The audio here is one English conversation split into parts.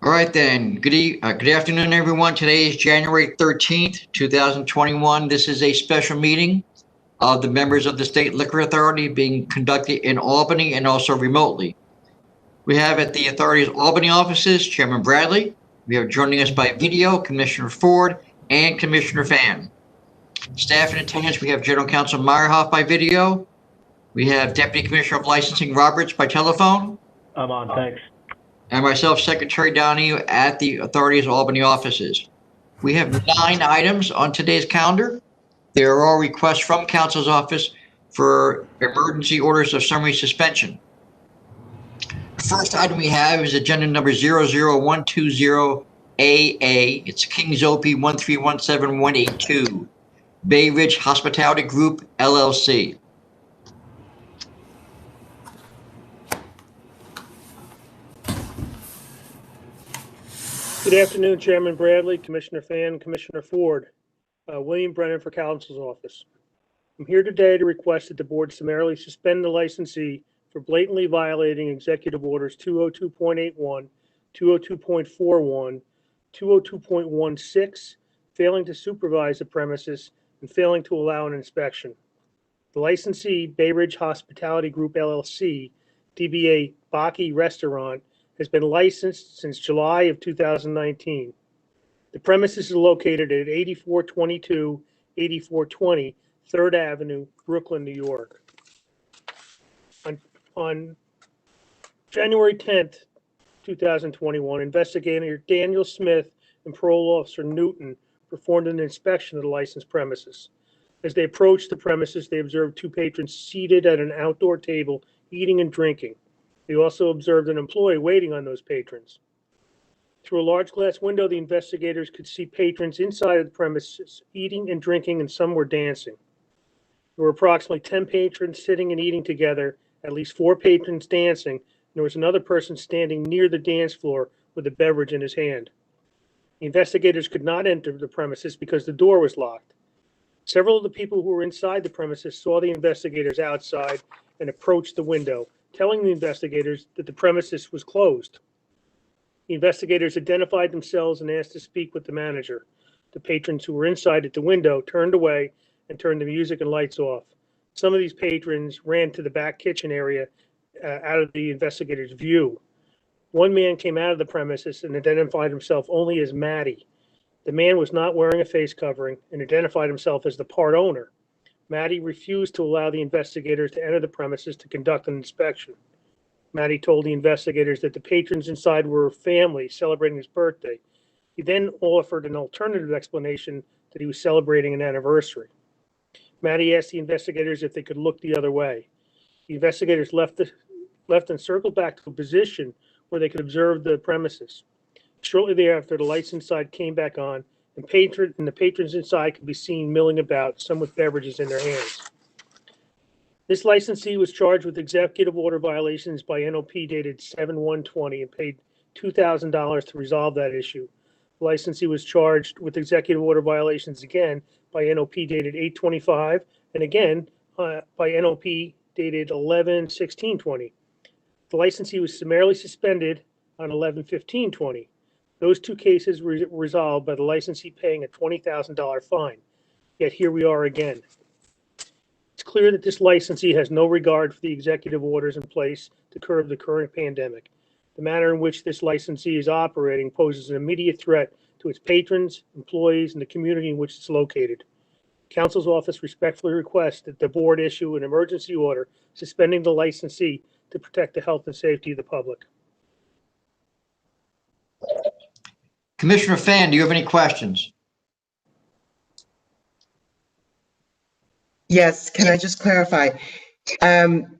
All right then. Good afternoon, everyone. Today is January 13th, 2021. This is a special meeting of the members of the State Liquor Authority being conducted in Albany and also remotely. We have at the Authority's Albany offices Chairman Bradley. We have joining us by video Commissioner Ford and Commissioner Fan. Staff in attendance, we have General Counsel Meyerhoff by video. We have Deputy Commissioner of Licensing Roberts by telephone. I'm on, thanks. And myself, Secretary Donahue, at the Authority's Albany offices. We have 9 items on today's calendar. There are all requests from Counsel's office for emergency orders of summary suspension. The first item we have is agenda number 00120AA. It's King's OP 1317182, Bay Ridge Hospitality Group, LLC. Good afternoon, Chairman Bradley, Commissioner Fan, Commissioner Ford. William Brennan for Counsel's office. I'm here today to request that the board summarily suspend the licensee for blatantly violating Executive Orders 202.81, 202.41, 202.16, failing to supervise the premises, and failing to allow an inspection. The licensee, Bay Ridge Hospitality Group, LLC, DBA Baki Restaurant, has been licensed since July of 2019. The premises is located at 8422, 8420 3rd Avenue, Brooklyn, New York. On January 10th, 2021, investigator Daniel Smith and parole officer Newton performed an inspection of the licensed premises. As they approached the premises, they observed 2 patrons seated at an outdoor table eating and drinking. They also observed an employee waiting on those patrons. Through a large glass window, the investigators could see patrons inside of the premises eating and drinking, and some were dancing. There were approximately 10 patrons sitting and eating together, at least 4 patrons dancing, and there was another person standing near the dance floor with a beverage in his hand. The investigators could not enter the premises because the door was locked. Several of the people who were inside the premises saw the investigators outside and approached the window, telling the investigators that the premises was closed. The investigators identified themselves and asked to speak with the manager. The patrons who were inside at the window turned away and turned the music and lights off. Some of these patrons ran to the back kitchen area out of the investigators' view. One man came out of the premises and identified himself only as Matty. The man was not wearing a face covering and identified himself as the part owner. Matty refused to allow the investigators to enter the premises to conduct an inspection. Matty told the investigators that the patrons inside were a family celebrating his birthday. He then offered an alternative explanation that he was celebrating an anniversary. Matty asked the investigators if they could look the other way. The investigators left and circled back to a position where they could observe the premises. Shortly thereafter, the lights inside came back on, and the patrons inside could be seen milling about, some with beverages in their hands. This licensee was charged with executive order violations by NOP dated 7/1/20 and paid $2,000 to resolve that issue. The licensee was charged with executive order violations again by NOP dated 8/25 and again by NOP dated 11/16/20. The licensee was summarily suspended on 11/15/20. Those 2 cases were resolved by the licensee paying a $20,000 fine. Yet here we are again. It's clear that this licensee has no regard for the executive orders in place to curb the current pandemic. The manner in which this licensee is operating poses an immediate threat to its patrons, employees, and the community in which it's located. Counsel's office respectfully requests that the board issue an emergency order suspending the licensee to protect the health and safety of the public. Commissioner Fan, do you have any questions? Yes, can I just clarify? When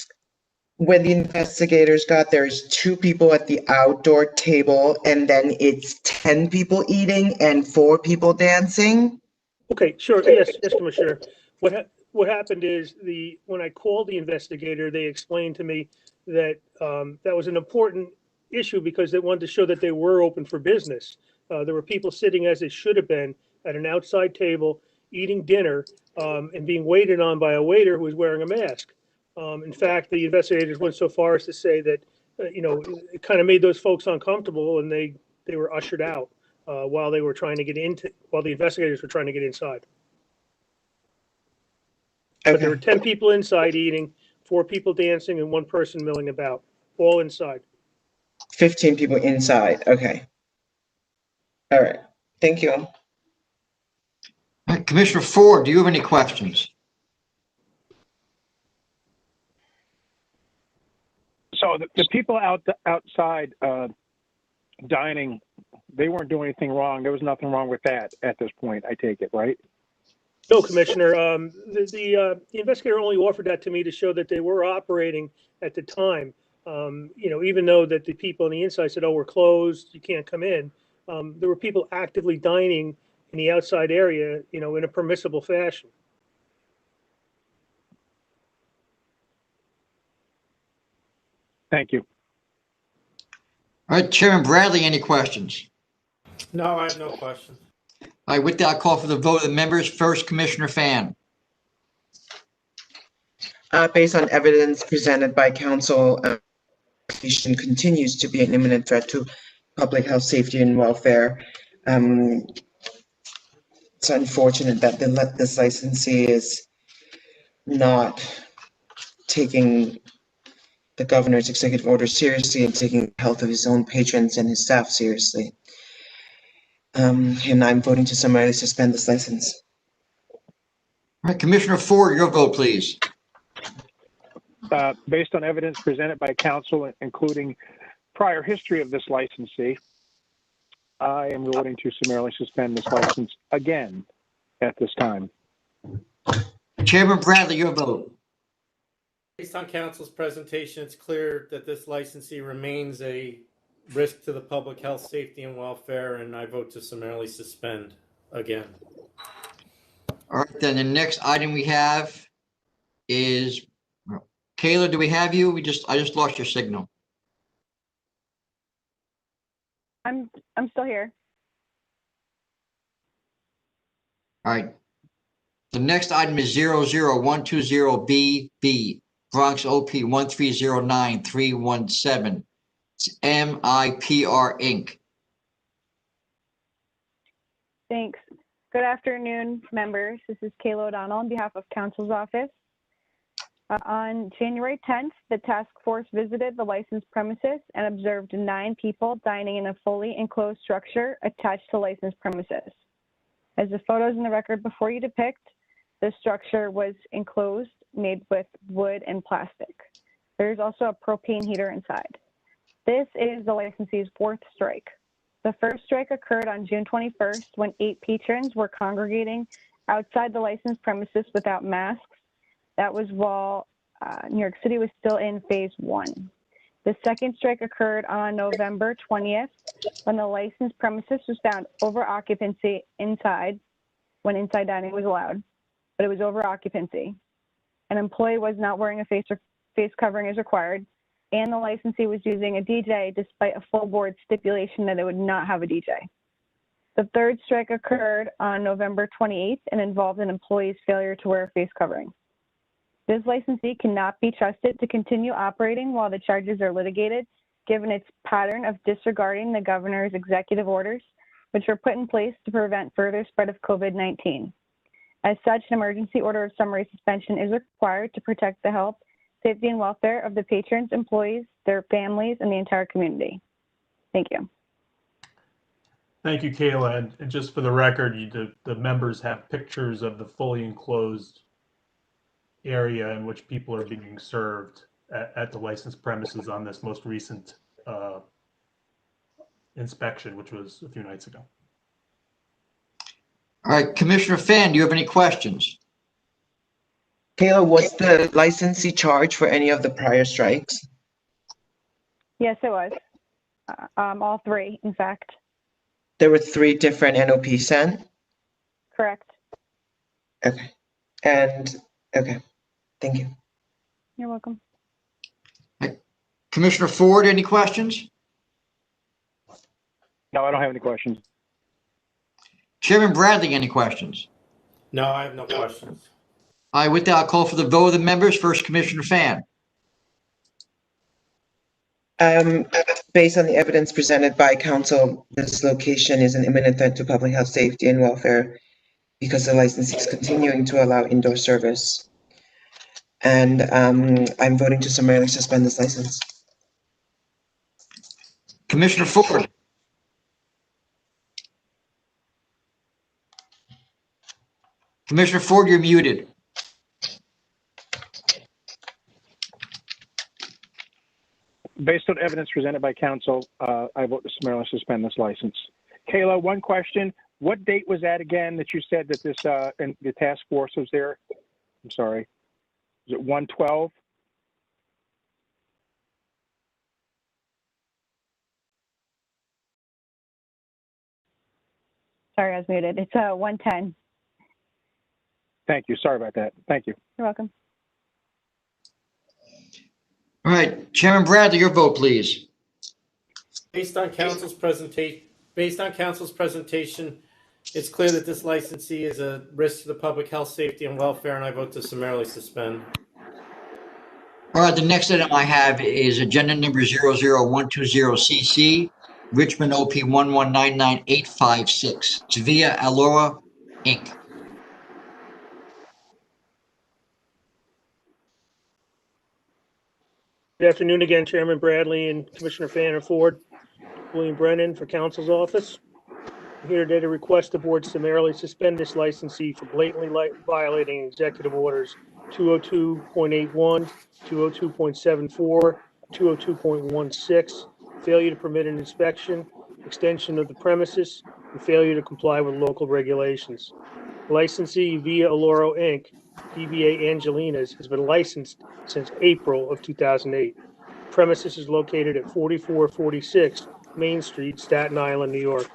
the investigators got there, is 2 people at the outdoor table, and then it's 10 people eating and 4 people dancing? Okay, sure. Yes, Commissioner. What happened is when I called the investigator, they explained to me that that was an important issue because they wanted to show that they were open for business. There were people sitting as they should have been at an outside table eating dinner and being waited on by a waiter who was wearing a mask. In fact, the investigators went so far as to say that, it kind of made those folks uncomfortable, and they they were ushered out while they were trying to get into, while the investigators were trying to get inside. But there were Okay, 10 people inside eating, 4 people dancing, and 1 person milling about, all inside. 15 people inside. Okay. All right. Thank you. All right, Commissioner Ford, do you have any questions? So the people outside dining, they weren't doing anything wrong. There was nothing wrong with that at this point, I take it, right? No, Commissioner, the investigator only offered that to me to show that they were operating at the time. Even though that the people on the inside said, "Oh, we're closed, you can't come in," there were people actively dining in the outside area, in a permissible fashion. Thank you. All right, Chairman Bradley, any questions? No, I have no questions. All right, with that, I'll call for the vote of the members. First, Commissioner Fan. Based on evidence presented by counsel, patient continues to be an imminent threat to public health, safety, and welfare. It's unfortunate that this licensee is not taking the governor's executive order seriously and taking the health of his own patrons and his staff seriously. And I'm voting to summarily suspend this license. All right, Commissioner Ford, your vote, please. Based on evidence presented by counsel, including prior history of this licensee, I am voting to summarily suspend this license again at this time. Chairman Bradley, your vote. Based on council's presentation, it's clear that this licensee remains a risk to the public health, safety, and welfare, and I vote to summarily suspend again. All right, then the next item we have is, Kayla, do we have you? I just lost your signal. I'm still here. All right. The next item is 00120BB, Bronx OP 1309317. It's MIPR Inc. Thanks. Good afternoon, members. This is Kayla O'Donnell on behalf of counsel's office. On January 10th, the task force visited the licensed premises and observed 9 people dining in a fully enclosed structure attached to licensed premises. As the photos in the record before you depict, the structure was enclosed, made with wood and plastic. There's also a propane heater inside. This is the licensee's 4th strike. The first strike occurred on June 21st when 8 patrons were congregating outside the licensed premises without masks. That was while New York City was still in phase 1. The second strike occurred on November 20th when the licensed premises was found over occupancy inside, when inside dining was allowed, but it was over occupancy. An employee was not wearing a face covering as required, and the licensee was using a DJ despite a full board stipulation that it would not have a DJ. The third strike occurred on November 28th and involved an employee's failure to wear a face covering. This licensee cannot be trusted to continue operating while the charges are litigated, given its pattern of disregarding the governor's executive orders, which were put in place to prevent further spread of COVID-19. As such, an emergency order of summary suspension is required to protect the health, safety, and welfare of the patrons, employees, their families, and the entire community. Thank you. Thank you, Kayla. And just for the record, the members have pictures of the fully enclosed area in which people are being served at the licensed premises on this most recent inspection, which was a few nights ago. All right, Commissioner Fan, do you have any questions? Kayla, was the licensee charged for any of the prior strikes? Yes, it was. All 3, in fact. There were 3 different NOP sent? Correct. Okay. Okay. Thank you. You're welcome. Commissioner Ford, any questions? No, I don't have any questions. Chairman Bradley, any questions? No, I have no questions. All right, with that, I'll call for the vote of the members. First, Commissioner Fan. Based on the evidence presented by council, this location is an imminent threat to public health, safety, and welfare because the licensee is continuing to allow indoor service. And I'm voting to summarily suspend this license. Commissioner Ford. Commissioner Ford, you're muted. Based on evidence presented by council, I vote to summarily suspend this license. Kayla, one question. What date was that again that you said that this and the task force was there? I'm sorry. Is it 1/12? Sorry, I was muted. It's 110. Thank you. Sorry about that. Thank you. You're welcome. All right, Chairman Bradley, your vote, please. Based on council's presentation, it's clear that this licensee is a risk to the public health, safety, and welfare, and I vote to summarily suspend. All right, the next item I have is agenda number 00120CC, Richmond OP 1199856. It's via Alora Inc. Good afternoon again, Chairman Bradley and Commissioner Fanner Ford. William Brennan for Council's Office. I'm here today to request the board summarily suspend this licensee for blatantly violating executive orders 202.81, 202.74, 202.16, failure to permit an inspection, extension of the premises, and failure to comply with local regulations. Licensee Via Aloro Inc., DBA Angelinas, has been licensed since April of 2008. Premises is located at 4446 Main Street, Staten Island, New York.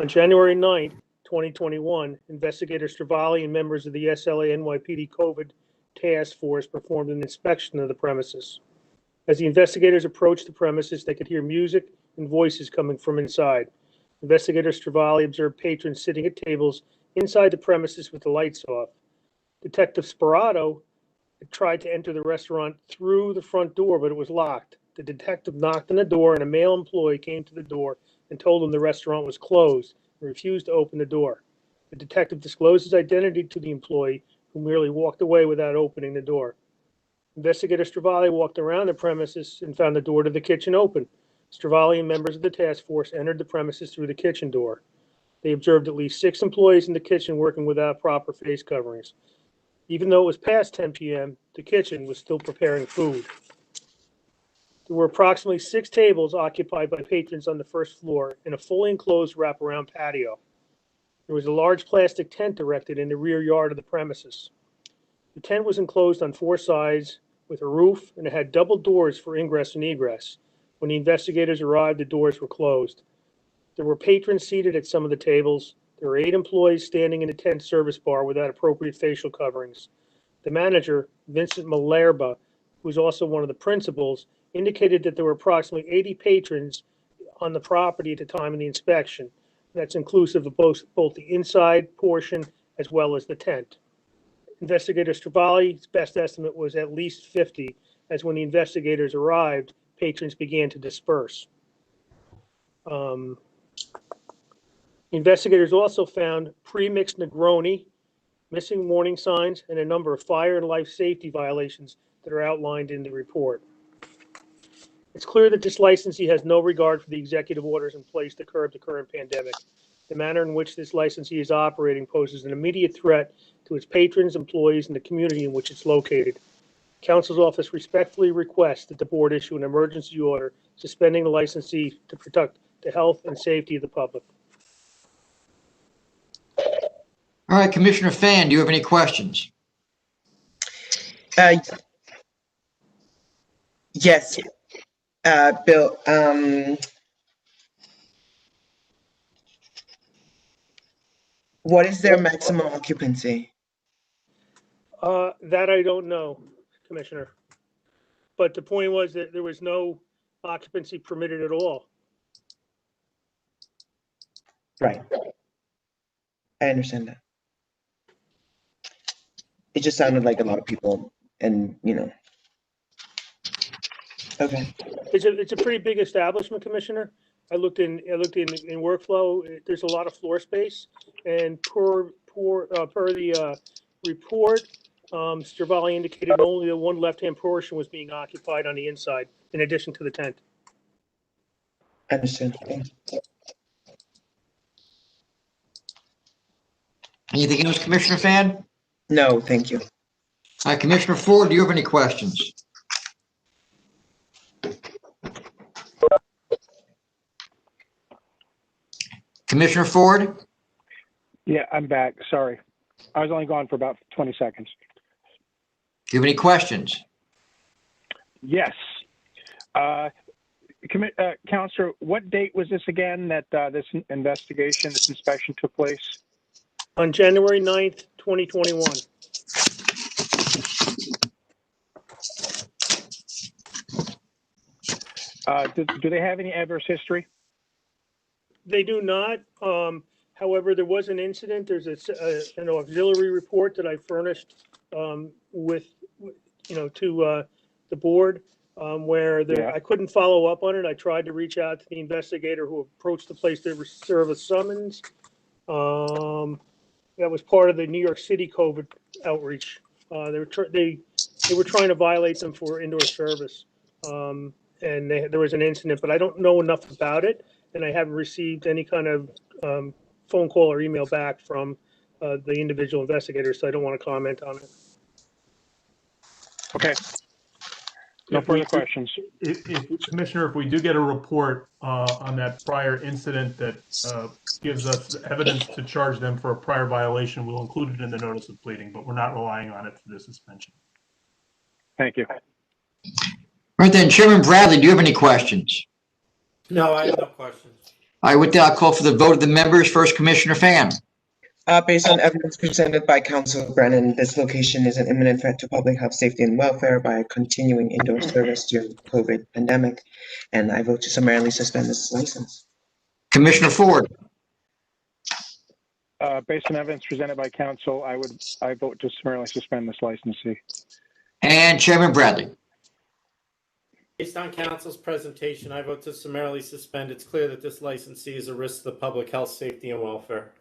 On January 9th, 2021, investigator Stravali and members of the SLA NYPD COVID task force performed an inspection of the premises. As the investigators approached the premises, they could hear music and voices coming from inside. Investigator Stravali observed patrons sitting at tables inside the premises with the lights off. Detective Sperato tried to enter the restaurant through the front door, but it was locked. The detective knocked on the door, and a male employee came to the door and told him the restaurant was closed and refused to open the door. The detective disclosed his identity to the employee, who merely walked away without opening the door. Investigator Stravali walked around the premises and found the door to the kitchen open. Stravali and members of the task force entered the premises through the kitchen door. They observed at least 6 employees in the kitchen working without proper face coverings. Even though it was past 10 p.m., the kitchen was still preparing food. There were approximately 6 tables occupied by patrons on the first floor in a fully enclosed wraparound patio. There was a large plastic tent erected in the rear yard of the premises. The tent was enclosed on 4 sides with a roof, and it had double doors for ingress and egress. When the investigators arrived, the doors were closed. There were patrons seated at some of the tables. There were 8 employees standing in the tent service bar without appropriate facial coverings. The manager, Vincent Malerba, who was also one of the principals, indicated that there were approximately 80 patrons on the property at the time of the inspection. That's inclusive of both the inside portion as well as the tent. Investigator Stravali's best estimate was at least 50, as when the investigators arrived, patrons began to disperse. Investigators also found pre-mixed Negroni, missing warning signs, and a number of fire and life safety violations that are outlined in the report. It's clear that this licensee has no regard for the executive orders in place to curb the current pandemic. The manner in which this licensee is operating poses an immediate threat to its patrons, employees, and the community in which it's located. Council's office respectfully requests that the board issue an emergency order suspending the licensee to protect the health and safety of the public. All right, Commissioner Fan, do you have any questions? Yes, Bill. What is their maximum occupancy? That I don't know, Commissioner. But the point was that there was no occupancy permitted at all. Right. I understand that. It just sounded like a lot of people, and Okay. It's a pretty big establishment, Commissioner. I looked in workflow. There's a lot of floor space, and per the report, Mr. Valli indicated only the one left-hand portion was being occupied on the inside, in addition to the tent. Understood. Thank you. Anything else, Commissioner Fan? No, thank you. Commissioner Ford, do you have any questions? Commissioner Ford? Yeah, I'm back. Sorry. I was only gone for about 20 seconds. Do you have any questions? Yes. Counselor, what date was this again that this investigation, this inspection took place? On January 9th, 2021. Do they have any adverse history? They do not. However, there was an incident. There's an auxiliary report that I furnished with, to the board where I couldn't follow up on it. I tried to reach out to the investigator who approached the place to serve a summons. That was part of the New York City COVID outreach. They were trying to violate them for indoor service. And there was an incident, but I don't know enough about it. And I haven't received any kind of phone call or email back from the individual investigators, so I don't want to comment on it. Okay. No further questions. Commissioner, if we do get a report on that prior incident that gives us evidence to charge them for a prior violation, we'll include it in the notice of pleading, but we're not relying on it for the suspension. Thank you. All right then, Chairman Bradley, do you have any questions? No, I have no questions. All right, with that, I'll call for the vote of the members. First, Commissioner Fan. Based on evidence presented by Council Brennan, this location is an imminent threat to public health, safety, and welfare by continuing indoor service during the COVID pandemic, and I vote to summarily suspend this license. Commissioner Ford. Based on evidence presented by council, I vote to summarily suspend this licensee. And Chairman Bradley. Based on council's presentation, I vote to summarily suspend. It's clear that this licensee is a risk to the public health, safety, and welfare.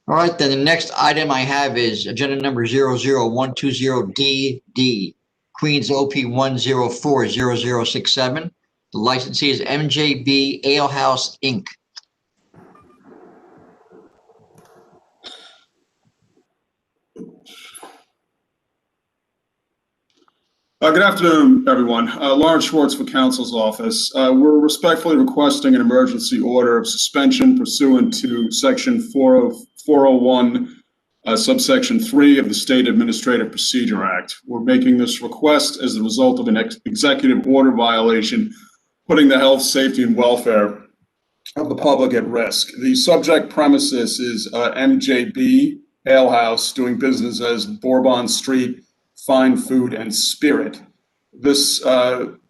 All right, then the next item I have is agenda number 00120DD, Queens OP 1040067. The licensee is MJB Ale House, Inc. Good afternoon, everyone. Lawrence Schwartz for Council's Office. We're respectfully requesting an emergency order of suspension pursuant to Section 401, subsection 3 of the State Administrative Procedure Act. We're making this request as the result of an executive order violation, putting the health, safety, and welfare of the public at risk. The subject premises is MJB Ale House, doing business as Bourbon Street Fine Food and Spirit. This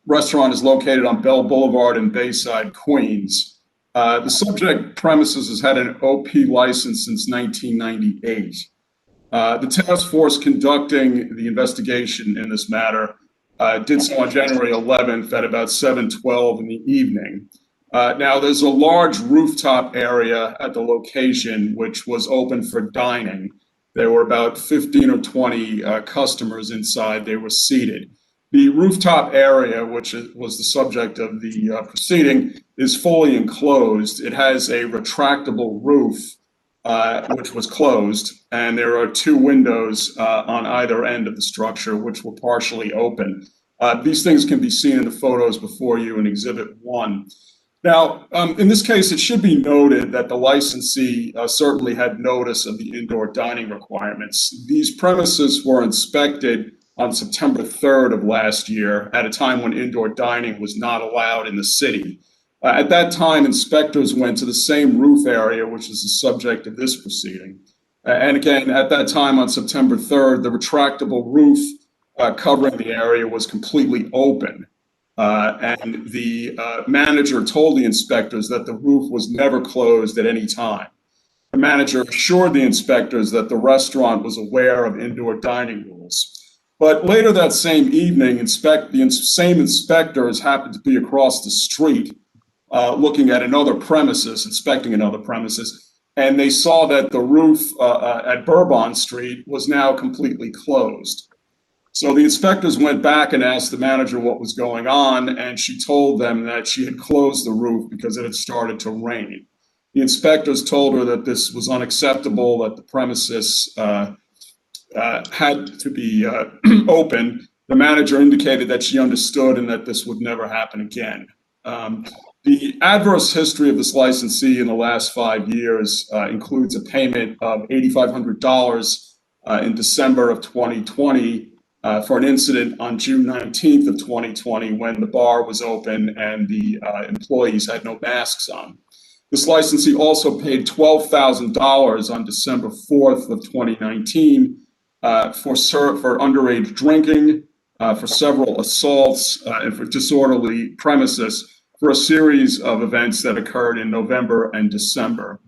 restaurant is located on Bell Boulevard in Bayside, Queens. The subject premises has had an OP license since 1998. The task force conducting the investigation in this matter did so on January 11th at about 7:12 in the evening. Now, there's a large rooftop area at the location which was open for dining. There were about 15 or 20 customers inside. They were seated. The rooftop area, which was the subject of the proceeding, is fully enclosed. It has a retractable roof, which was closed, and there are two windows on either end of the structure, which were partially open. These things can be seen in the photos before you in Exhibit 1. Now, in this case, it should be noted that the licensee certainly had notice of the indoor dining requirements. These premises were inspected on September 3rd of last year at a time when indoor dining was not allowed in the city. At that time, inspectors went to the same roof area, which is the subject of this proceeding. And again, at that time on September 3rd, the retractable roof covering the area was completely open. And the manager told the inspectors that the roof was never closed at any time. The manager assured the inspectors that the restaurant was aware of indoor dining rules. But later that same evening, the same inspectors happened to be across the street looking at another premises, inspecting another premises, and they saw that the roof at Bourbon Street was now completely closed. So the inspectors went back and asked the manager what was going on, and she told them that she had closed the roof because it had started to rain. The inspectors told her that this was unacceptable, that the premises had to be open. The manager indicated that she understood and that this would never happen again. The adverse history of this licensee in the last 5 years includes a payment of $8,500 in December of 2020 for an incident on June 19th of 2020 when the bar was open and the employees had no masks on. This licensee also paid $12,000 on December 4th of 2019 for underage drinking, for several assaults, and for disorderly premises for a series of events that occurred in November and December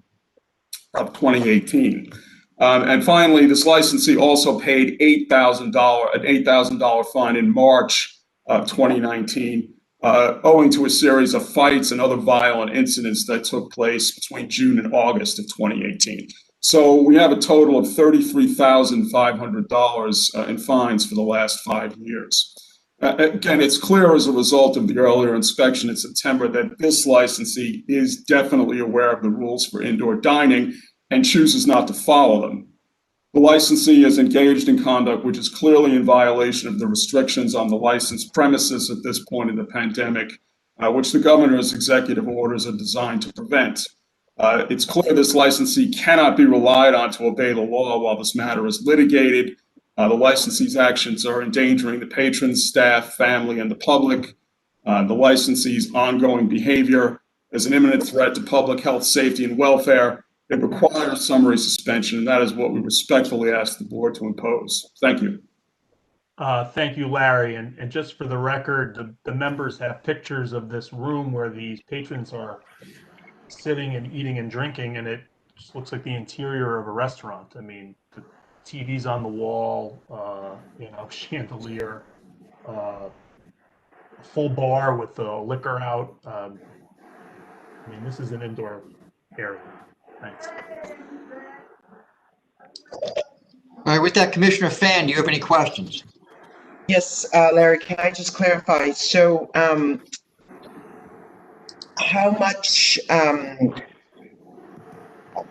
of 2018. And finally, this licensee also paid an $8,000 fine in March of 2019, owing to a series of fights and other violent incidents that took place between June and August of 2018. So we have a total of $33,500 in fines for the last 5 years. Again, it's clear as a result of the earlier inspection in September that this licensee is definitely aware of the rules for indoor dining and chooses not to follow them. The licensee is engaged in conduct which is clearly in violation of the restrictions on the licensed premises at this point in the pandemic, which the governor's executive orders are designed to prevent. It's clear this licensee cannot be relied on to obey the law while this matter is litigated. The licensee's actions are endangering the patrons, staff, family, and the public. The licensee's ongoing behavior is an imminent threat to public health, safety, and welfare. It requires summary suspension, and that is what we respectfully ask the board to impose. Thank you. Thank you, Larry. And just for the record, the members have pictures of this room where these patrons are sitting and eating and drinking, and it just looks like the interior of a restaurant. I mean, the TV's on the wall, chandelier, a full bar with the liquor out. I mean, this is an indoor area. Thanks. All right, with that, Commissioner Fan, do you have any questions? Yes, Larry, can I just clarify? So, how much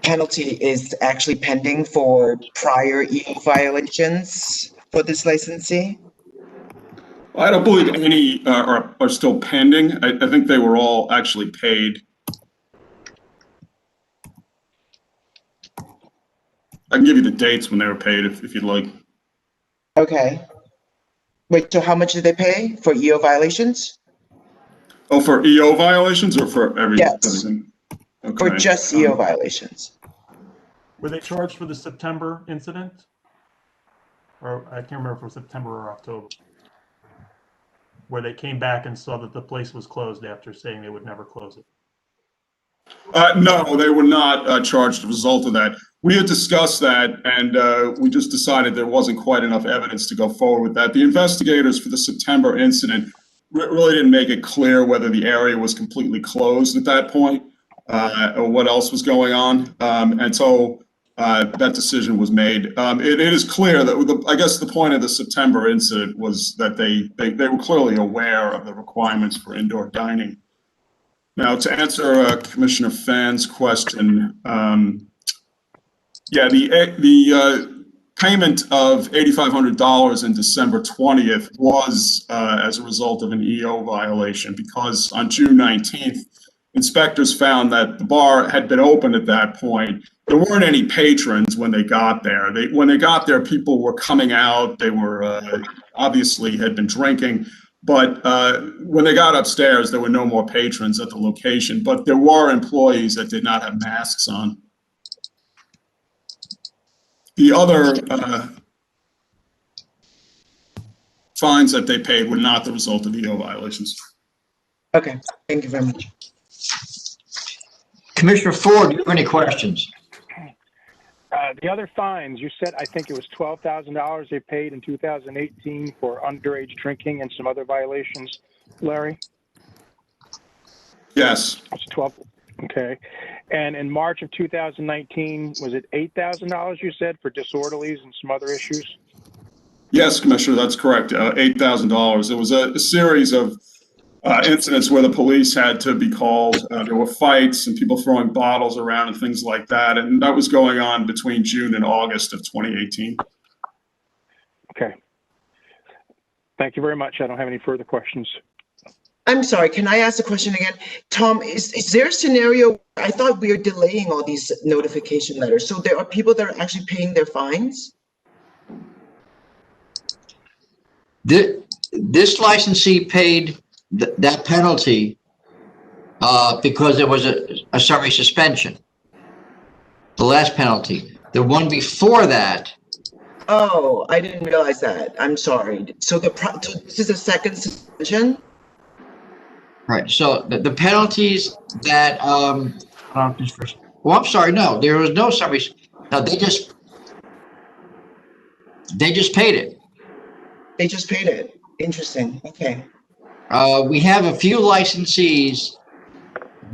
penalty is actually pending for prior EU violations for this licensee? I don't believe any are still pending. I think they were all actually paid. I can give you the dates when they were paid if you'd like. Okay. Wait, so how much did they pay for EO violations? Oh, for EO violations or for everything? Yes. Okay. For just EO violations. Were they charged for the September incident? Or I can't remember if it was September or October. Where they came back and saw that the place was closed after saying they would never close it. No, they were not charged as a result of that. We had discussed that, and we just decided there wasn't quite enough evidence to go forward with that. The investigators for the September incident really didn't make it clear whether the area was completely closed at that point or what else was going on. And so that decision was made. It is clear that I guess the point of the September incident was that they were clearly aware of the requirements for indoor dining. Now, to answer Commissioner Fan's question, the payment of $8,500 in December 20th was as a result of an EO violation because on June 19th, inspectors found that the bar had been open at that point. There weren't any patrons when they got there. When they got there, people were coming out. They were obviously had been drinking. But when they got upstairs, there were no more patrons at the location. But there were employees that did not have masks on. The other fines that they paid were not the result of EO violations. Okay, thank you very much. Commissioner Ford, do you have any questions? The other fines, you said, I think it was $12,000 they paid in 2018 for underage drinking and some other violations, Larry? Yes. It's 12. Okay. And in March of 2019, was it $8,000 you said for disorderlies and some other issues? Yes, Commissioner, that's correct. $8,000. It was a series of incidents where the police had to be called. There were fights and people throwing bottles around and things like that. And that was going on between June and August of 2018. Okay. Thank you very much. I don't have any further questions. I'm sorry, can I ask the question again? Tom, is there a scenario, I thought we were delaying all these notification letters. So there are people that are actually paying their fines? This licensee paid that penalty because there was a summary suspension. The last penalty. The one before that. Oh, I didn't realize that. I'm sorry. So this is a second suspension? Right. So the penalties that well, I'm sorry. No, there was no summary. No, they just paid it. They just paid it. Interesting. Okay. We have a few licensees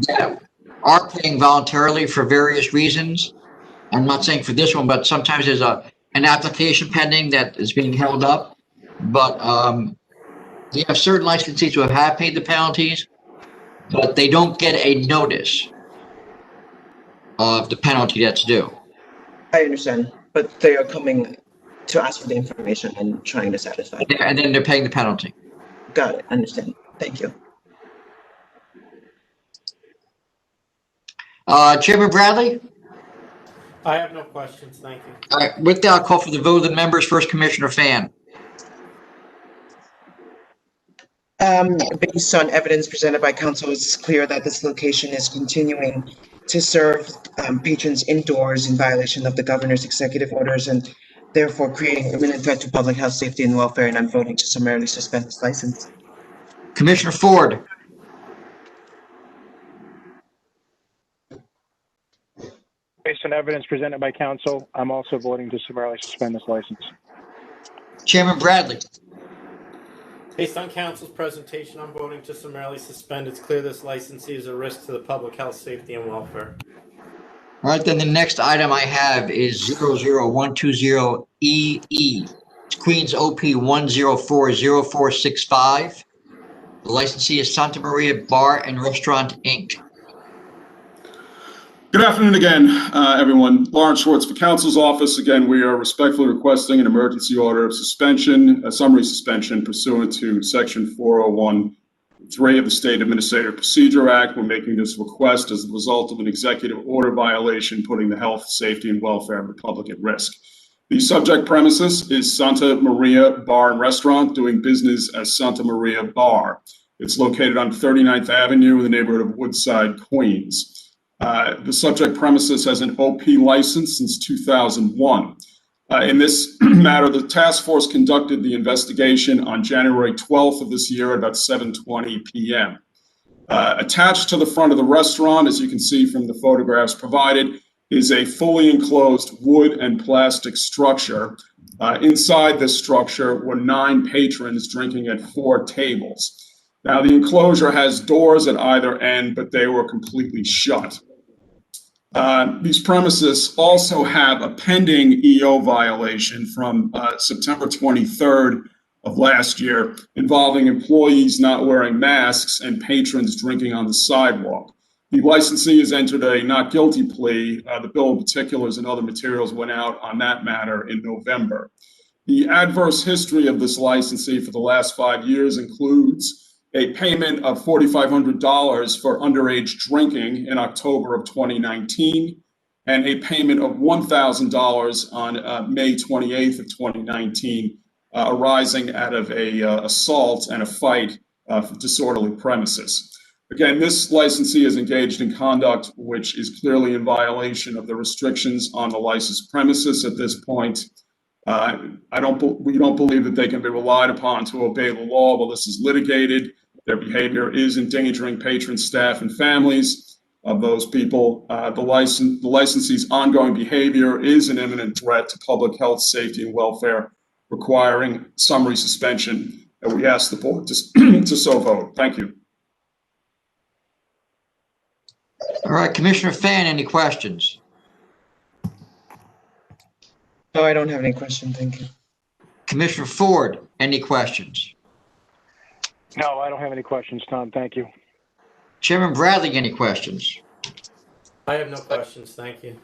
that are paying voluntarily for various reasons. I'm not saying for this one, but sometimes there's an application pending that is being held up. But we have certain licensees who have paid the penalties, but they don't get a notice of the penalty that's due. I understand, but they are coming to ask for the information and trying to satisfy. And then they're paying the penalty. Got it. Understand. Thank you. Chairman Bradley? I have no questions. Thank you. All right. With that, I'll call for the vote of the members. First, Commissioner Fan. Based on evidence presented by council, it's clear that this location is continuing to serve patrons indoors in violation of the governor's executive orders and therefore creating imminent threat to public health, safety, and welfare, and I'm voting to summarily suspend this license. Commissioner Ford. Based on evidence presented by council, I'm also voting to summarily suspend this license. Chairman Bradley. Based on council's presentation, I'm voting to summarily suspend. It's clear this licensee is a risk to the public health, safety, and welfare. All right, then the next item I have is 00120EE. It's Queens OP 1040465. The licensee is Santa Maria Bar and Restaurant, Inc. Good afternoon again, everyone. Lawrence Schwartz for Council's Office. Again, we are respectfully requesting an emergency order of suspension, a summary suspension pursuant to Section 401(3) of the State Administrative Procedure Act. We're making this request as a result of an executive order violation putting the health, safety, and welfare of the public at risk. The subject premises is Santa Maria Bar and Restaurant, doing business as Santa Maria Bar. It's located on 39th Avenue in the neighborhood of Woodside, Queens. The subject premises has an OP license since 2001. In this matter, the task force conducted the investigation on January 12th of this year at about 7:20 p.m. Attached to the front of the restaurant, as you can see from the photographs provided, is a fully enclosed wood and plastic structure. Inside this structure were 9 patrons drinking at 4 tables. Now, the enclosure has doors at either end, but they were completely shut. These premises also have a pending EO violation from September 23rd of last year involving employees not wearing masks and patrons drinking on the sidewalk. The licensee has entered a not guilty plea. The bill of particulars and other materials went out on that matter in November. The adverse history of this licensee for the last 5 years includes a payment of $4,500 for underage drinking in October of 2019, and a payment of $1,000 on May 28th of 2019, arising out of a assault and a fight for disorderly premises. Again, this licensee is engaged in conduct which is clearly in violation of the restrictions on the licensed premises at this point. We don't believe that they can be relied upon to obey the law while this is litigated. Their behavior is endangering patrons, staff, and families. of those people. The licensee's ongoing behavior is an imminent threat to public health, safety, and welfare, requiring summary suspension. And we ask the board to so vote. Thank you. All right, Commissioner Fan, any questions? No, I don't have any question. Thank you. Commissioner Ford, any questions? No, I don't have any questions, Tom. Thank you. Chairman Bradley, any questions? I have no questions. Thank you.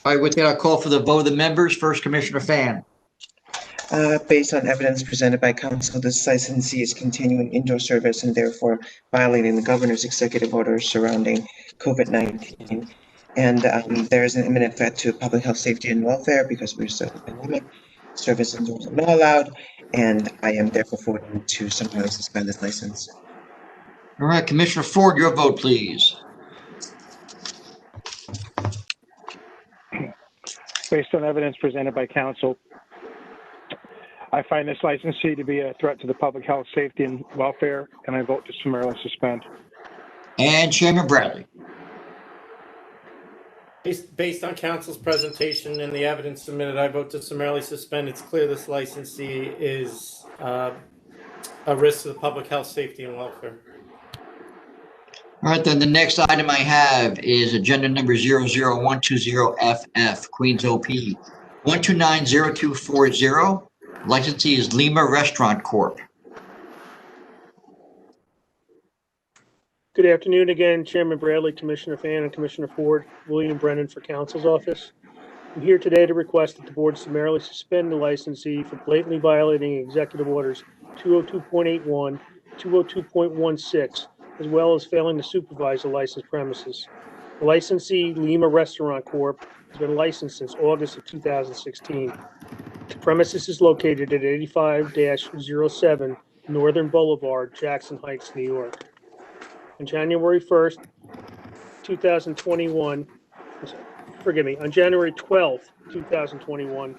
All right, with that, I'll call for the vote of the members. First, Commissioner Fan. Based on evidence presented by council, this licensee is continuing indoor service and therefore violating the governor's executive orders surrounding COVID-19. And there is an imminent threat to public health, safety, and welfare because we're still in the pandemic. Service indoors are not allowed, and I am therefore voting to summarily suspend this license. All right, Commissioner Ford, your vote, please. Based on evidence presented by council, I find this licensee to be a threat to the public health, safety, and welfare, and I vote to summarily suspend. And Chairman Bradley. Based on council's presentation and the evidence submitted, I vote to summarily suspend. It's clear this licensee is a risk to the public health, safety, and welfare. All right, then the next item I have is agenda number 00120FF, Queens OP, 1290240. Licensee is Lima Restaurant Corp. Good afternoon again, Chairman Bradley, Commissioner Fan, and Commissioner Ford. William Brennan for Council's Office. I'm here today to request that the board summarily suspend the licensee for blatantly violating Executive Orders 202.81, 202.16, as well as failing to supervise the licensed premises. The licensee, Lima Restaurant Corp., has been licensed since August of 2016. The premises is located at 85-07 Northern Boulevard, Jackson Heights, New York. On January 1st, 2021, on January 12th, 2021,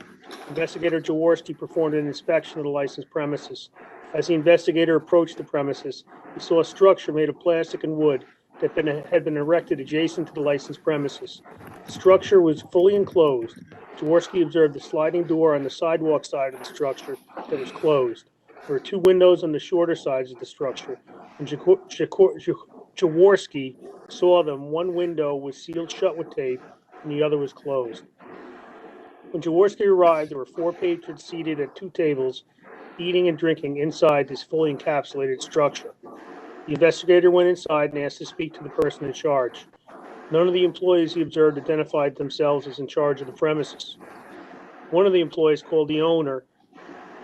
Investigator Jaworski performed an inspection of the licensed premises. As the investigator approached the premises, he saw a structure made of plastic and wood that had been erected adjacent to the licensed premises. The structure was fully enclosed. Jaworski observed a sliding door on the sidewalk side of the structure that was closed. There were two windows on the shorter sides of the structure, and Jaworski saw them. One window was sealed shut with tape, and the other was closed. When Jaworski arrived, there were four patrons seated at two tables, eating and drinking inside this fully encapsulated structure. The investigator went inside and asked to speak to the person in charge. None of the employees he observed identified themselves as in charge of the premises. One of the employees called the owner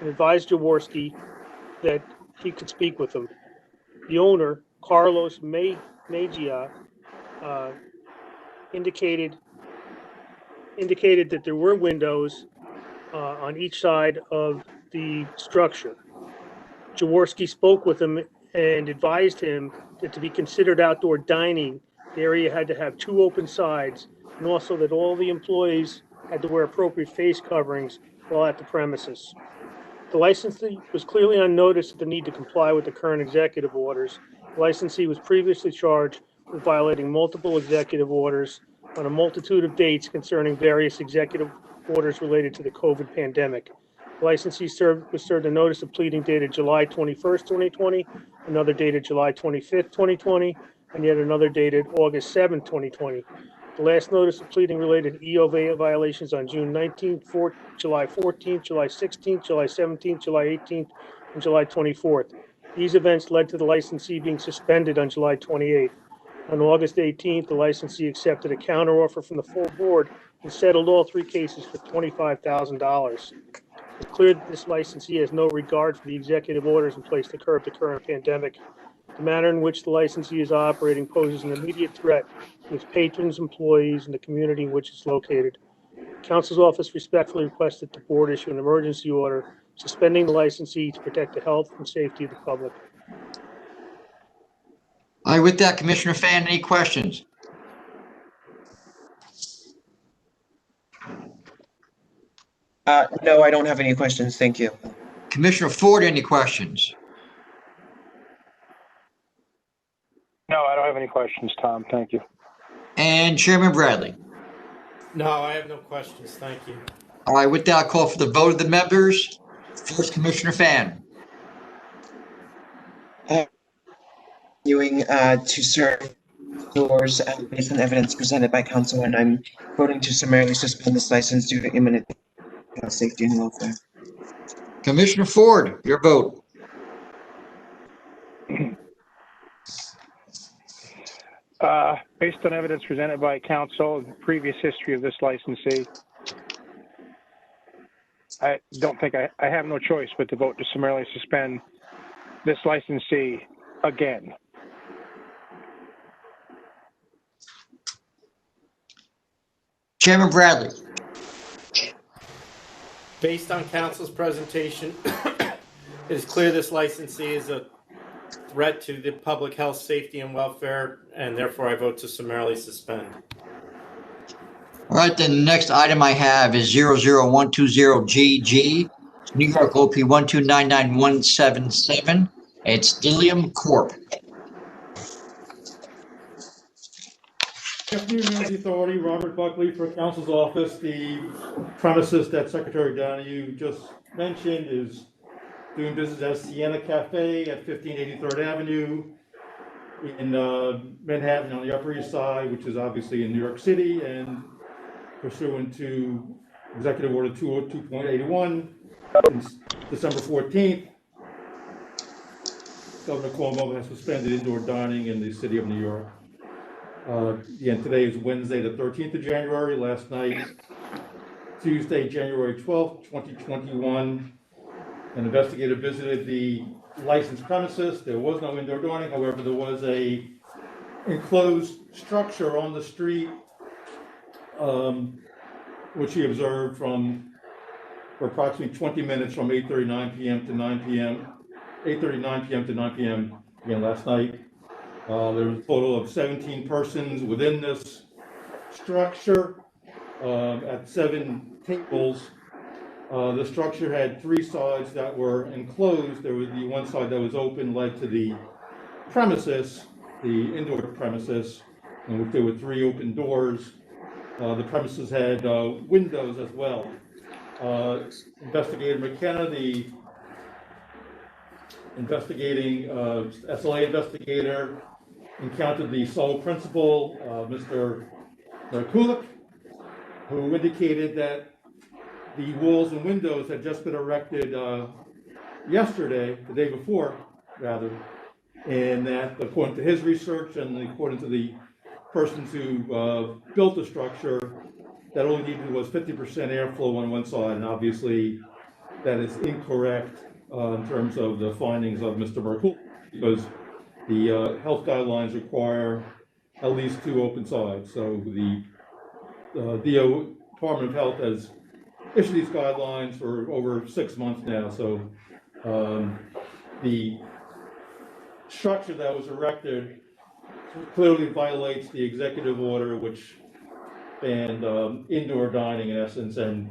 and advised Jaworski that he could speak with him. The owner, Carlos Mejia, indicated that there were windows on each side of the structure. Jaworski spoke with him and advised him that to be considered outdoor dining, the area had to have two open sides, and also that all the employees had to wear appropriate face coverings while at the premises. The licensee was clearly on notice of the need to comply with the current executive orders. The licensee was previously charged with violating multiple executive orders on a multitude of dates concerning various executive orders related to the COVID pandemic. The licensee was served a notice of pleading dated July 21st, 2020, another dated July 25th, 2020, and yet another dated August 7th, 2020. The last notice of pleading related to EOV violations on June 19th, July 14th, July 16th, July 17th, July 18th, and July 24th. These events led to the licensee being suspended on July 28th. On August 18th, the licensee accepted a counteroffer from the full board and settled all three cases for $25,000. It's clear that this licensee has no regard for the executive orders in place to curb the current pandemic. The manner in which the licensee is operating poses an immediate threat to its patrons, employees, and the community in which it's located. Council's office respectfully requests that the board issue an emergency order suspending the licensee to protect the health and safety of the public. All right, with that, Commissioner Fan, any questions? No, I don't have any questions. Thank you. Commissioner Ford, any questions? No, I don't have any questions, Tom. Thank you. And Chairman Bradley. No, I have no questions. Thank you. All right, with that, I'll call for the vote of the members. First, Commissioner Fan. Continuing to serve doors based on evidence presented by counsel, and I'm voting to summarily suspend this license due to imminent safety and welfare. Commissioner Ford, your vote. Based on evidence presented by counsel and previous history of this licensee, I don't think I have no choice but to vote to summarily suspend this licensee again. Chairman Bradley. Based on council's presentation, it is clear this licensee is a threat to the public health, safety, and welfare, and therefore I vote to summarily suspend. All right, then the next item I have is 00120GG, New York OP 1299177. It's Dillium Corp. Good afternoon, Members of the Authority. Robert Buckley for Council's Office. The premises that Secretary Donahue just mentioned is doing business as Sienna Cafe at 1583rd Avenue in Manhattan on the Upper East Side, which is obviously in New York City, and pursuant to Executive Order 202.81, since December 14th, Governor Cuomo has suspended indoor dining in the city of New York. Again, today is Wednesday, the 13th of January. Last night, Tuesday, January 12th, 2021, an investigator visited the licensed premises. There was no indoor dining. However, there was a enclosed structure on the street, which he observed for approximately 20 minutes from 8:39 p.m. to 9 p.m. 8:39 p.m. to 9 p.m. again last night. There was a total of 17 persons within this structure at 7 tables. The structure had 3 sides that were enclosed. There was the one side that was open led to the premises, the indoor premises, in which there were 3 open doors. The premises had windows as well. Investigator McKenna, the investigating SLA investigator, encountered the sole principal, Mr. Merkulik, who indicated that the walls and windows had just been erected yesterday, the day before, rather, and that according to his research and according to the persons who built the structure, that all needed was 50% airflow on one side, and obviously that is incorrect in terms of the findings of Mr. Merkulik, because the health guidelines require at least 2 open sides. So the Department of Health has issued these guidelines for over 6 months now. So the structure that was erected clearly violates the executive order, which banned indoor dining in essence, and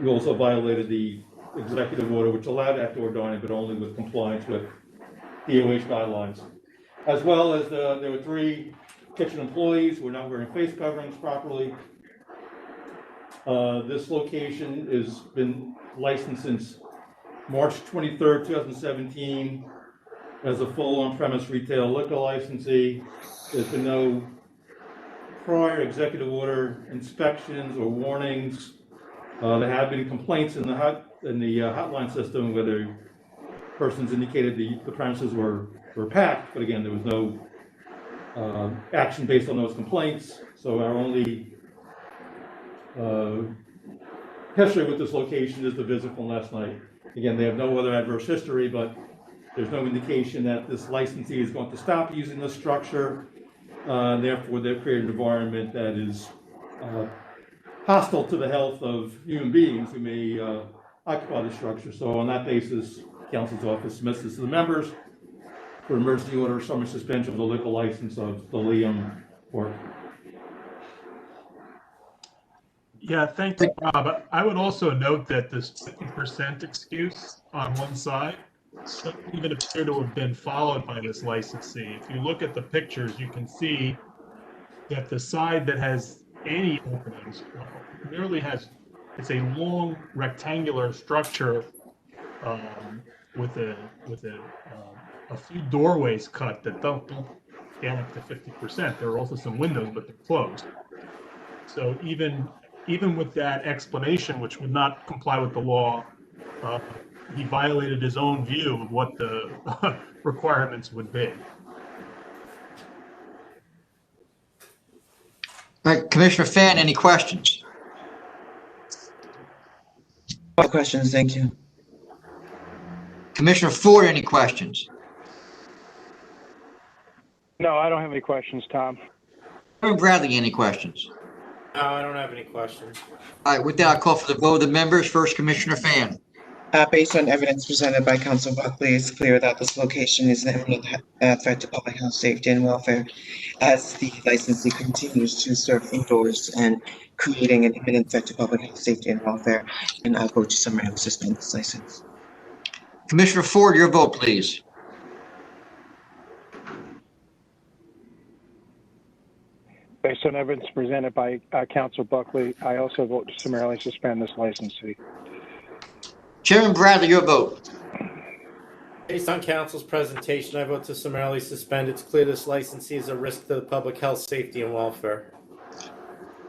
we also violated the executive order which allowed outdoor dining, but only with compliance with DOH guidelines. As well as there were 3 kitchen employees who were not wearing face coverings properly. This location has been licensed since March 23rd, 2017 as a full on-premise retail liquor licensee. There's been no prior executive order inspections or warnings. There have been complaints in the hotline system where the persons indicated the premises were packed, but again, there was no action based on those complaints. So our only history with this location is the visit from last night. Again, they have no other adverse history, but there's no indication that this licensee is going to stop using this structure. Therefore, they've created an environment that is hostile to the health of human beings who may occupy the structure. So on that basis, Council's office submits this to the members for emergency order summary suspension of the liquor license of Dillium Corp. Yeah, thank you, Bob. I would also note that this 50% excuse on one side doesn't even appear to have been followed by this licensee. If you look at the pictures, you can see that the side that has any openings merely has, it's a long rectangular structure with a few doorways cut that don't get up to 50%. There are also some windows, but they're closed. So even with that explanation, which would not comply with the law, he violated his own view of what the requirements would be. All right, Commissioner Fan, any questions? No questions, thank you. Commissioner Ford, any questions? No, I don't have any questions, Tom. Chairman Bradley, any questions? No, I don't have any questions. All right, with that, I'll call for the vote of the members. First, Commissioner Fan. Based on evidence presented by Council Buckley, it's clear that this location is an imminent threat to public health, safety, and welfare as the licensee continues to serve indoors and creating an imminent threat to public health, safety, and welfare. And I vote to summarily suspend this license. Commissioner Ford, your vote, please. Based on evidence presented by Council Buckley, I also vote to summarily suspend this licensee. Chairman Bradley, your vote. Based on council's presentation, I vote to summarily suspend. It's clear this licensee is a risk to the public health, safety, and welfare.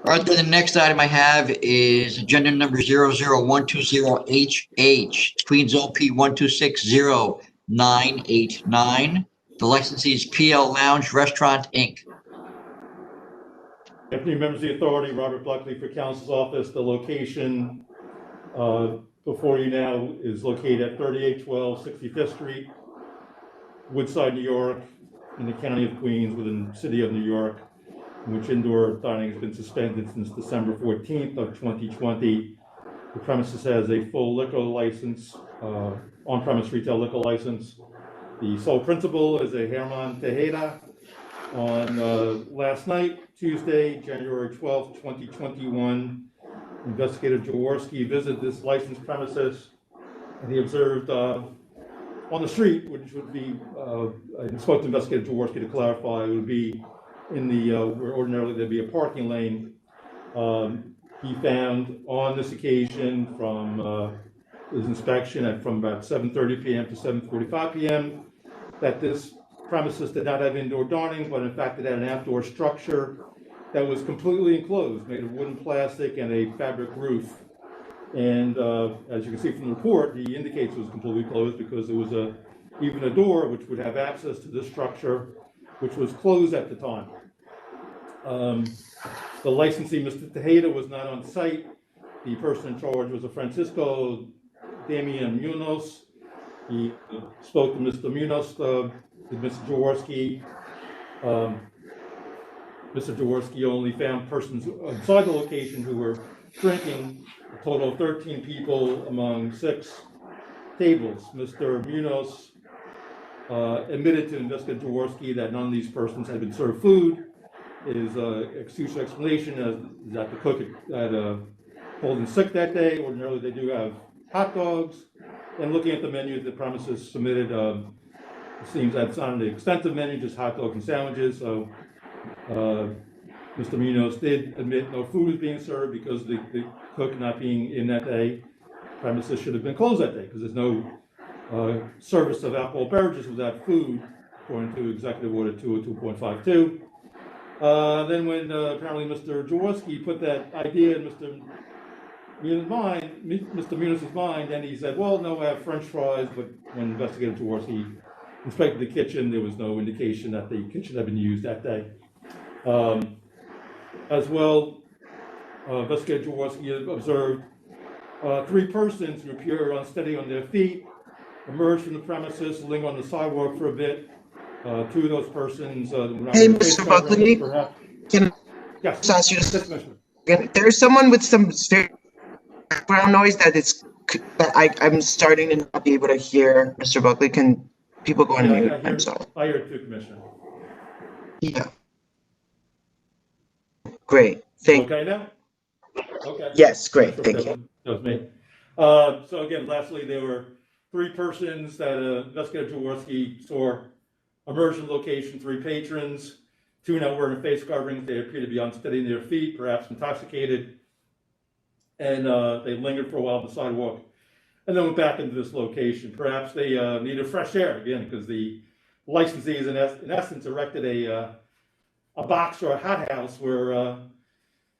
All right, then the next item I have is agenda number 00120HH, Queens OP 1260989. The licensee is PL Lounge Restaurant, Inc. Deputy members of the authority, Robert Buckley for council's office. The location before you now is located at 3812 65th Street, Woodside, New York, in the county of Queens, within the city of New York, in which indoor dining has been suspended since December 14th of 2020. The premises has a full liquor license, on-premise retail liquor license. The sole principal is a Herman Tejeda. On last night, Tuesday, January 12th, 2021, Investigator Jaworski visited this licensed premises, and he observed on the street, which would be, I spoke to Investigator Jaworski to clarify, it would be in the, where ordinarily there'd be a parking lane. He found on this occasion from his inspection from about 7:30 p.m. to 7:45 p.m. that this premises did not have indoor dining, but in fact it had an outdoor structure that was completely enclosed, made of wood and plastic and a fabric roof. And as you can see from the report, he indicates it was completely closed because there was even a door which would have access to this structure, which was closed at the time. The licensee, Mr. Tejeda, was not on site. The person in charge was a Francisco Damian Munoz. He spoke to Mr. Munoz, to Mr. Jaworski. Mr. Jaworski only found persons inside the location who were drinking, a total of 13 people among 6 tables. Mr. Munoz admitted to Investigator Jaworski that none of these persons had been served food. His excuse or explanation is that the cook had called in sick that day. Ordinarily, they do have hot dogs. And looking at the menu, the premises submitted, it seems that it's not an extensive menu, just hot dogs and sandwiches. So Mr. Munoz did admit no food was being served because the cook not being in that day. Premises should have been closed that day because there's no service of alcohol beverages without food, according to Executive Order 202.52. Then when apparently Mr. Jaworski put that idea in Mr. Munoz's mind, and he said, well, no, I have French fries, but when Investigator Jaworski inspected the kitchen, there was no indication that the kitchen had been used that day. As well, Investigator Jaworski observed 3 persons who appear unsteady on their feet, emerged from the premises, linger on the sidewalk for a bit. 2 of those persons. Hey, Mr. Buckley, can I just ask you this? There's someone with some background noise that I'm starting to not be able to hear. Mr. Buckley, can people go on mute? I'm sorry. I hear it too, Commissioner. Yeah. Great. Okay now? Okay. Yes, great. Thank you. That was me. So again, lastly, there were 3 persons that Investigator Jaworski saw emerge from the location, 3 patrons. two not wearing face coverings. They appear to be unsteady in their feet, perhaps intoxicated, and they lingered for a while on the sidewalk and then went back into this location. Perhaps they needed fresh air again because the licensees in essence erected a box or a hothouse where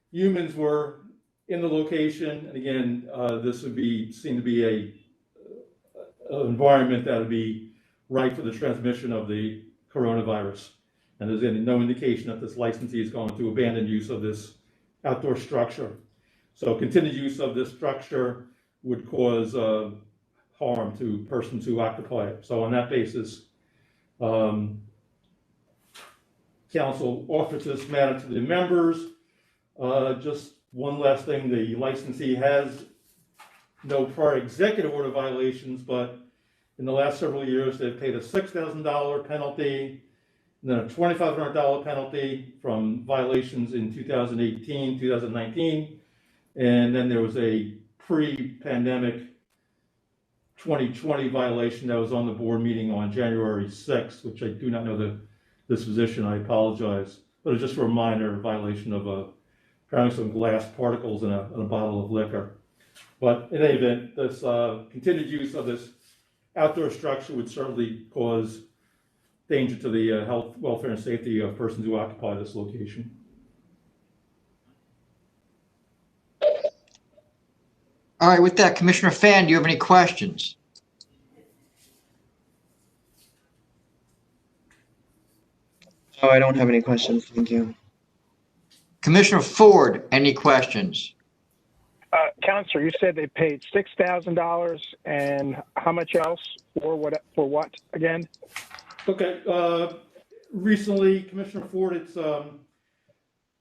humans were in the location. And again, this would be seen to be an environment that would be right for the transmission of the coronavirus. And there's no indication that this licensee is going to abandon use of this outdoor structure. So continued use of this structure would cause harm to persons who occupy it. So on that basis, council offers this matter to the members. Just one last thing, the licensee has no prior executive order violations, but in the last several years, they've paid a $6,000 penalty, and then a $2,500 penalty from violations in 2018, 2019, and then there was a pre-pandemic 2020 violation that was on the board meeting on January 6th, which I do not know the disposition, I apologize, but it's just for a minor violation of apparently some glass particles in a bottle of liquor. But in any event, this continued use of this outdoor structure would certainly cause danger to the health, welfare, and safety of persons who occupy this location. All right, with that, Commissioner Fan, do you have any questions? No, I don't have any questions. Thank you. Commissioner Ford, any questions? Counselor, you said they paid $6,000 and how much else for what again? Okay, recently, Commissioner Ford, it's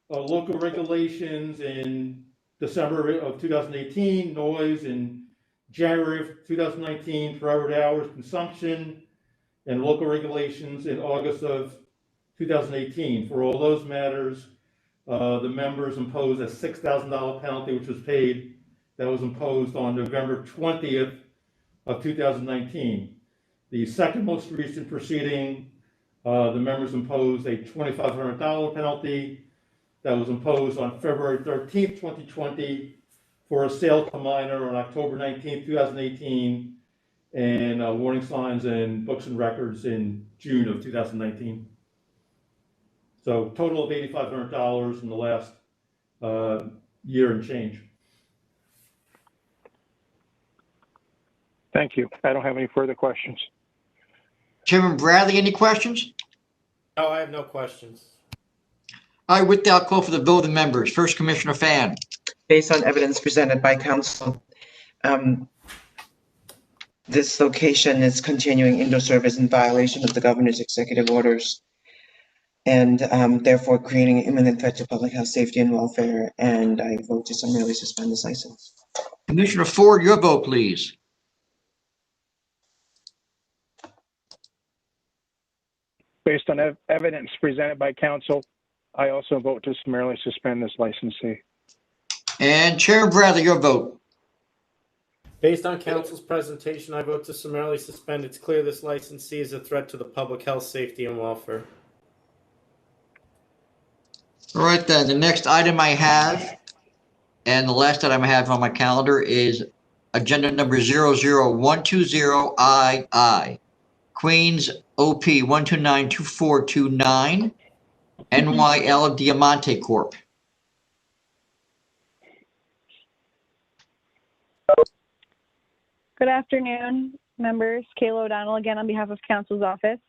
local regulations in December of 2018, noise in January of 2019, per hours consumption, and local regulations in August of 2018. For all those matters, the members imposed a $6,000 penalty, which was paid. That was imposed on November 20th of 2019. The second most recent proceeding, the members imposed a $2,500 penalty that was imposed on February 13th, 2020 for a sale to minor on October 19th, 2018, and warning signs and books and records in June of 2019. So total of $8,500 in the last year and change. Thank you. I don't have any further questions. Chairman Bradley, any questions? No, I have no questions. All right, with that, I'll call for the vote of the members. First, Commissioner Fan. Based on evidence presented by council, this location is continuing indoor service in violation of the governor's executive orders and therefore creating an imminent threat to public health, safety, and welfare. And I vote to summarily suspend this license. Commissioner Ford, your vote, please. Based on evidence presented by council, I also vote to summarily suspend this licensee. And Chairman Bradley, your vote. Based on council's presentation, I vote to summarily suspend. It's clear this licensee is a threat to the public health, safety, and welfare. All right, then, the next item I have, and the last item I have on my calendar is agenda number 00120II, Queens OP 1292429, NYL Diamante Corp. Good afternoon, members. Kayla O'Donnell again on behalf of council's office.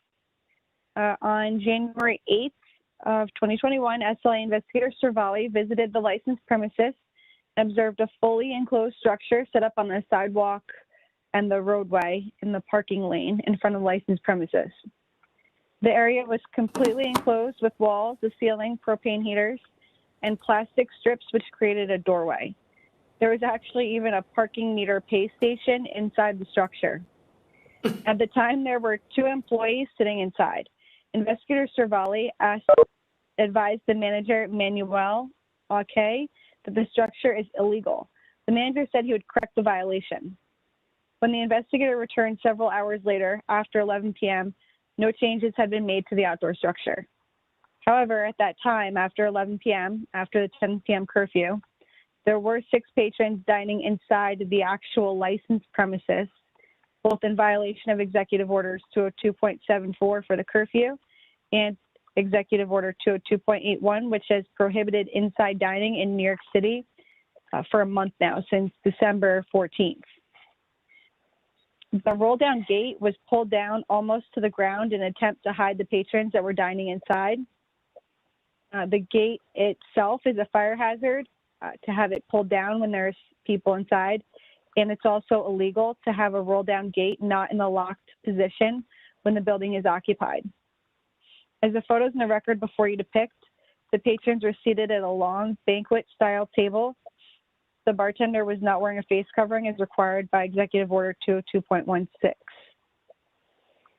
On January 8th of 2021, SLA investigator Cervalli visited the licensed premises and observed a fully enclosed structure set up on the sidewalk and the roadway in the parking lane in front of the licensed premises. The area was completely enclosed with walls, the ceiling, propane heaters, and plastic strips which created a doorway. There was actually even a parking meter pay station inside the structure. At the time, there were 2 employees sitting inside. Investigator Cervalli advised the manager, Manuel Ake, that the structure is illegal. The manager said he would correct the violation. When the investigator returned several hours later, after 11 p.m., no changes had been made to the outdoor structure. However, at that time, after 11 p.m., after the 10 p.m. curfew, there were 6 patrons dining inside the actual licensed premises, both in violation of Executive Orders 202.74 for the curfew and Executive Order 202.81, which has prohibited inside dining in New York City for a month now, since December 14th. The roll-down gate was pulled down almost to the ground in an attempt to hide the patrons that were dining inside. The gate itself is a fire hazard to have it pulled down when there's people inside, and it's also illegal to have a roll-down gate not in the locked position when the building is occupied. As the photos in the record before you depict, the patrons were seated at a long banquet-style table. The bartender was not wearing a face covering as required by Executive Order 202.16.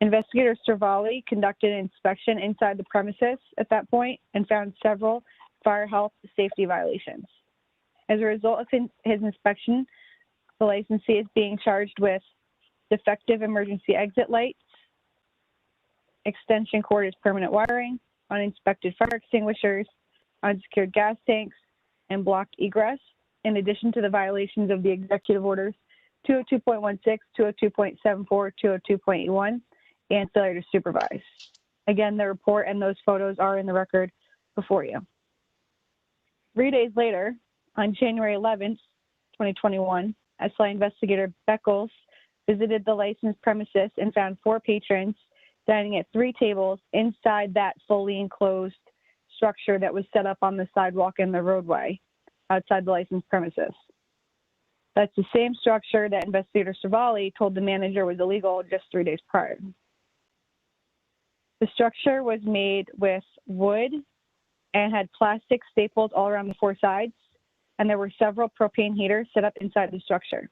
Investigator Cervalli conducted an inspection inside the premises at that point and found several fire health safety violations. As a result of his inspection, the licensee is being charged with defective emergency exit lights, extension cord is permanent wiring, uninspected fire extinguishers, unsecured gas tanks, and blocked egress, in addition to the violations of the Executive Orders 202.16, 202.74, 202.81, and failure to supervise. Again, the report and those photos are in the record before you. 3 days later, on January 11th, 2021, SLI investigator Beckles visited the licensed premises and found 4 patrons dining at 3 tables inside that fully enclosed structure that was set up on the sidewalk and the roadway outside the licensed premises. That's the same structure that investigator Cervalli told the manager was illegal just 3 days prior. The structure was made with wood and had plastic staples all around the 4 sides, and there were several propane heaters set up inside the structure.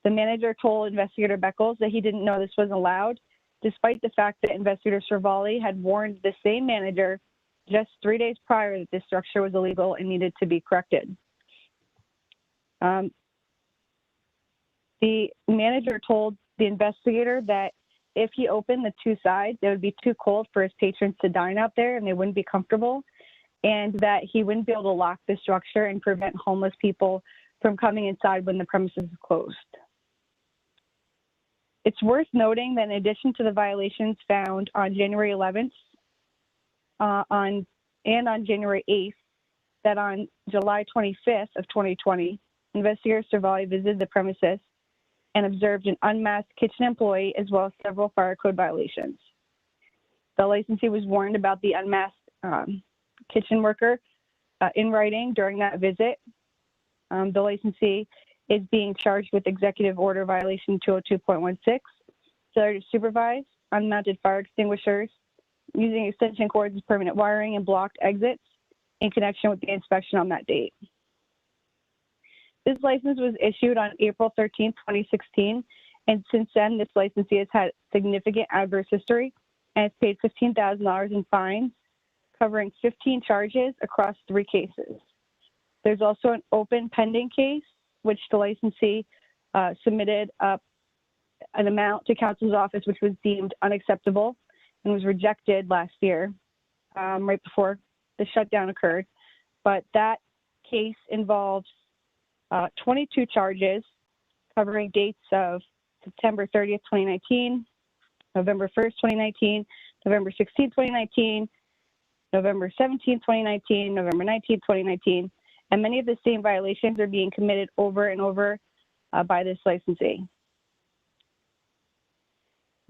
The manager told investigator Beckles that he didn't know this was allowed, despite the fact that investigator Cervalli had warned the same manager just 3 days prior that this structure was illegal and needed to be corrected. The manager told the investigator that if he opened the 2 sides, it would be too cold for his patrons to dine out there and they wouldn't be comfortable, and that he wouldn't be able to lock the structure and prevent homeless people from coming inside when the premises is closed. It's worth noting that in addition to the violations found on January 11th on January 8th, that on July 25th of 2020, investigator Cervalli visited the premises and observed an unmasked kitchen employee as well as several fire code violations. The licensee was warned about the unmasked kitchen worker in writing during that visit. The licensee is being charged with Executive Order Violation 202.16, failure to supervise, unmounted fire extinguishers, using extension cords as permanent wiring, and blocked exits in connection with the inspection on that date. This license was issued on April 13, 2016, and since then, this licensee has had significant adverse history and has paid $15,000 in fines, covering 15 charges across 3 cases. There's also an open pending case, which the licensee submitted an amount to counsel's office, which was deemed unacceptable and was rejected last year, right before the shutdown occurred. But that case involves 22 charges covering dates of September 30th, 2019, November 1st, 2019, November 16th, 2019, November 17th, 2019, November 19th, 2019, and many of the same violations are being committed over and over by this licensee.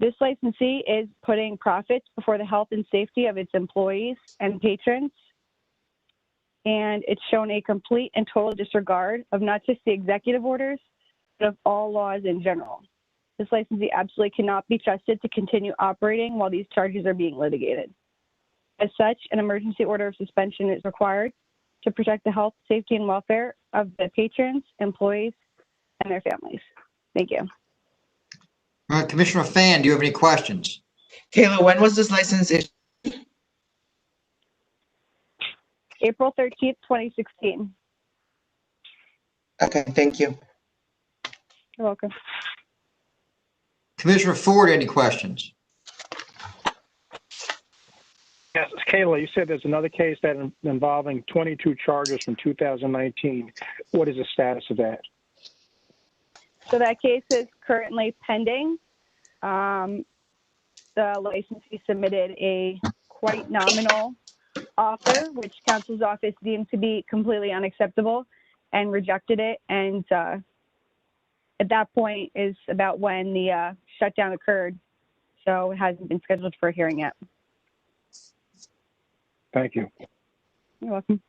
This licensee is putting profits before the health and safety of its employees and patrons, and it's shown a complete and total disregard of not just the executive orders, but of all laws in general. This licensee absolutely cannot be trusted to continue operating while these charges are being litigated. As such, an emergency order of suspension is required to protect the health, safety, and welfare of the patrons, employees, and their families. Thank you. All right, Commissioner Fan, do you have any questions? Kayla, when was this license issued? April 13th, 2016. Okay, thank you. You're welcome. Commissioner Ford, any questions? Yes, Kayla, you said there's another case that involving 22 charges from 2019. What is the status of that? So that case is currently pending. The licensee submitted a quite nominal offer, which counsel's office deemed to be completely unacceptable and rejected it. And at that point is about when the shutdown occurred. So it hasn't been scheduled for a hearing yet. Thank you. You're welcome.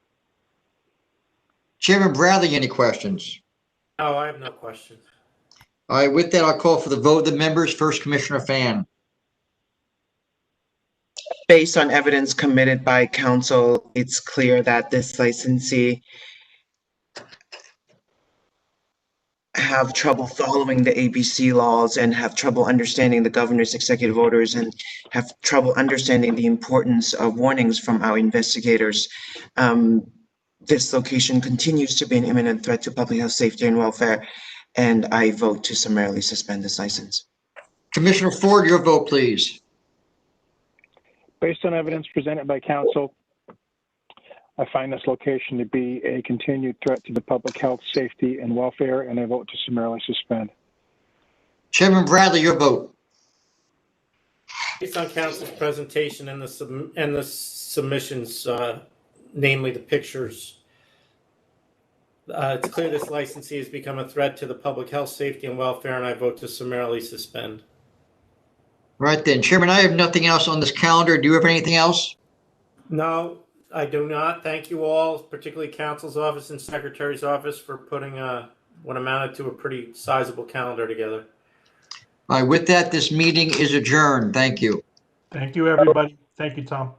Chairman Bradley, any questions? No, I have no questions. All right, with that, I'll call for the vote of the members. First, Commissioner Fan. Based on evidence committed by counsel, it's clear that this licensee have trouble following the ABC laws and have trouble understanding the governor's executive orders and have trouble understanding the importance of warnings from our investigators. This location continues to be an imminent threat to public health, safety, and welfare, and I vote to summarily suspend this license. Commissioner Ford, your vote, please. Based on evidence presented by counsel, I find this location to be a continued threat to the public health, safety, and welfare, and I vote to summarily suspend. Chairman Bradley, your vote. Based on council's presentation and the submissions, namely the pictures, it's clear this licensee has become a threat to the public health, safety, and welfare, and I vote to summarily suspend. Right then, Chairman, I have nothing else on this calendar. Do you have anything else? No, I do not. Thank you all, particularly counsel's office and secretary's office, for putting what amounted to a pretty sizable calendar together. All right, with that, this meeting is adjourned. Thank you. Thank you, everybody. Thank you, Tom.